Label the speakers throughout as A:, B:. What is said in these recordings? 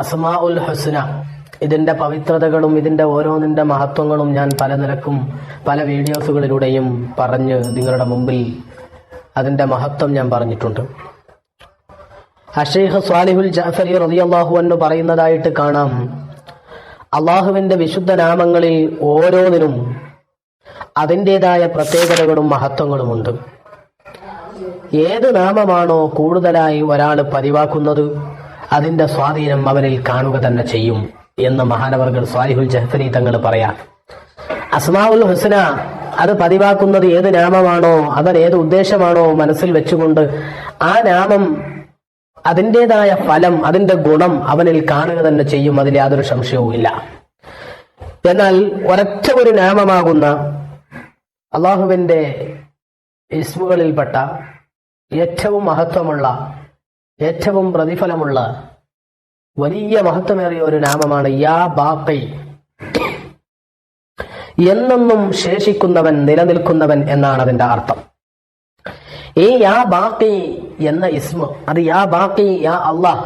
A: അസ്മാഉൽ ഹുസ്ന, ഇതിന്റെ പവിത്രതകളും ഇതിന്റെ ഓരോന്നിന്റെ മഹത്വങ്ങളും ഞാൻ പല നിലക്കും പല വീഡിയോസുകളിലൂടെയും പറഞ്ഞ് നിങ്ങളുടെ മുമ്പിൽ അതിന്റെ മഹത്വം ഞാൻ പറഞ്ഞിട്ടുണ്ട്. അഷൈഖ് സ്വാലിഹുൽ ജഅഫരി റളിയല്ലാഹു അൻഹു പറയുന്നതായിട്ട് കാണാം, അള്ളാഹുവിന്റെ വിശുദ്ധ നാമങ്ങളിൽ ഓരോന്നിനും അതിൻ്റെതായ പ്രത്യേകതകളും മഹത്വങ്ങളുമുണ്ട്. ഏത് നാമമാണോ കൂടുതലായി ഒരാൾ പതിവാക്കുന്നത് അതിന്റെ സ്വാധീനം അവനിൽ കാണുക തന്നെ ചെയ്യും എന്ന് മഹാനവർകൾ സ്വാലിഹുൽ ജഅഫരി തങ്ങൾ പറയാം. അസ്മാഉൽ ഹുസ്ന അത് പതിവാക്കുന്നത് ഏത് നാമമാണോ, അവൻ ഏത് ഉദ്ദേശമാണോ മനസ്സിൽ വെച്ചുകൊണ്ട് ആ നാമം അതിൻ്റെതായ ഫലം, അതിന്റെ ഗുണം അവനിൽ കാണുക തന്നെ ചെയ്യും, അതിൽ യാതൊരു സംശയവും ഇല്ല. എന്നാൽ ഒരൊറ്റ ഒരു നാമമാകുന്ന അള്ളാഹുവിന്റെ ഇസ്മുകളിൽപ്പെട്ട ഏറ്റവും മഹത്വമുള്ള, ഏറ്റവും പ്രതിഫലമുള്ള, വലിയ മഹത്വമേറിയ ഒരു നാമമാണ് യാ ബാഖി, എന്നെന്നും ശേഷിക്കുന്നവൻ, നിലനിൽക്കുന്നവൻ എന്നാണ് അതിന്റെ അർത്ഥം. ഈ യാ ബാഖി എന്ന ഇസ്മ, അത് യാ ബാഖി യാ അള്ളാഹ്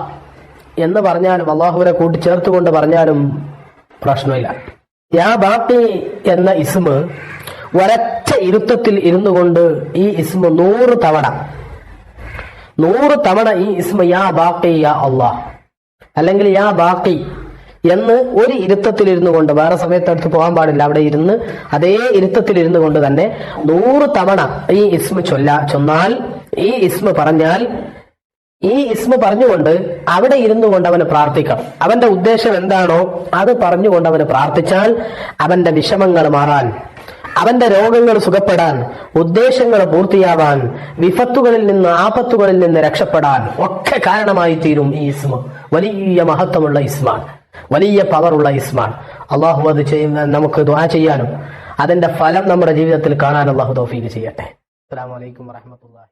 A: എന്ന് പറഞ്ഞാലും അള്ളാഹുവിനെ കൂട്ടിച്ചേർത്തുകൊണ്ട് പറഞ്ഞാലും പ്രശ്നമില്ല. യാ ബാഖി എന്ന ഇസ്മ ഒരൊറ്റ ഇരുത്തത്തിൽ ഇരുന്നു കൊണ്ട് ഈ ഇസ്മ 100 തവണ ഈ ഇസ്മ യാ ബാഖി യാ അള്ളാഹ് അല്ലെങ്കിൽ യാ ബാഖി എന്ന് ഒരു ഇരുത്തത്തിൽ ഇരുന്നു കൊണ്ട്, വേറെ സമയത്തടുത്ത് പോകാൻ പാടില്ല, അവിടെ ഇരുന്ന് അതേ ഇരുത്തത്തിൽ ഇരുന്നു കൊണ്ട് തന്നെ 100 തവണ ഈ ഇസ്മ ചൊന്നാൽ, ഈ ഇസ്മ പറഞ്ഞാൽ, ഈ ഇസ്മ പറഞ്ഞുകൊണ്ട് അവിടെ ഇരുന്നു കൊണ്ട് അവന് പ്രാർത്ഥിക്കണം. അവന്റെ ഉദ്ദേശം എന്താണോ അത് പറഞ്ഞുകൊണ്ട് അവന് പ്രാർത്ഥിച്ചാൽ അവന്റെ വിഷമങ്ങൾ മാറാൻ, അവന്റെ രോഗങ്ങൾ സുഖപ്പെടാൻ, ഉദ്ദേശങ്ങൾ പൂർത്തിയാവാൻ, വിപത്തുകളിൽ നിന്ന്, ആപത്തുകളിൽ നിന്ന് രക്ഷപ്പെടാൻ ഒക്കെ കാരണമായി തീരും ഈ ഇസ്മ. വലിയ മഹത്വമുള്ള ഇസ്മാണ്, വലിയ പവറുള്ള ഇസ്മാണ്. അള്ളാഹു അത് ചെയ്യുന്ന നമുക്ക് ദുആ ചെയ്യാനും അതിന്റെ ഫലം നമ്മുടെ ജീവിതത്തിൽ കാണാൻ അള്ളാഹു തൗഫീഖ് ചെയ്യട്ടെ. അസ്സലാമു അലൈക്കും വറഹ്മത്തുള്ളാഹി.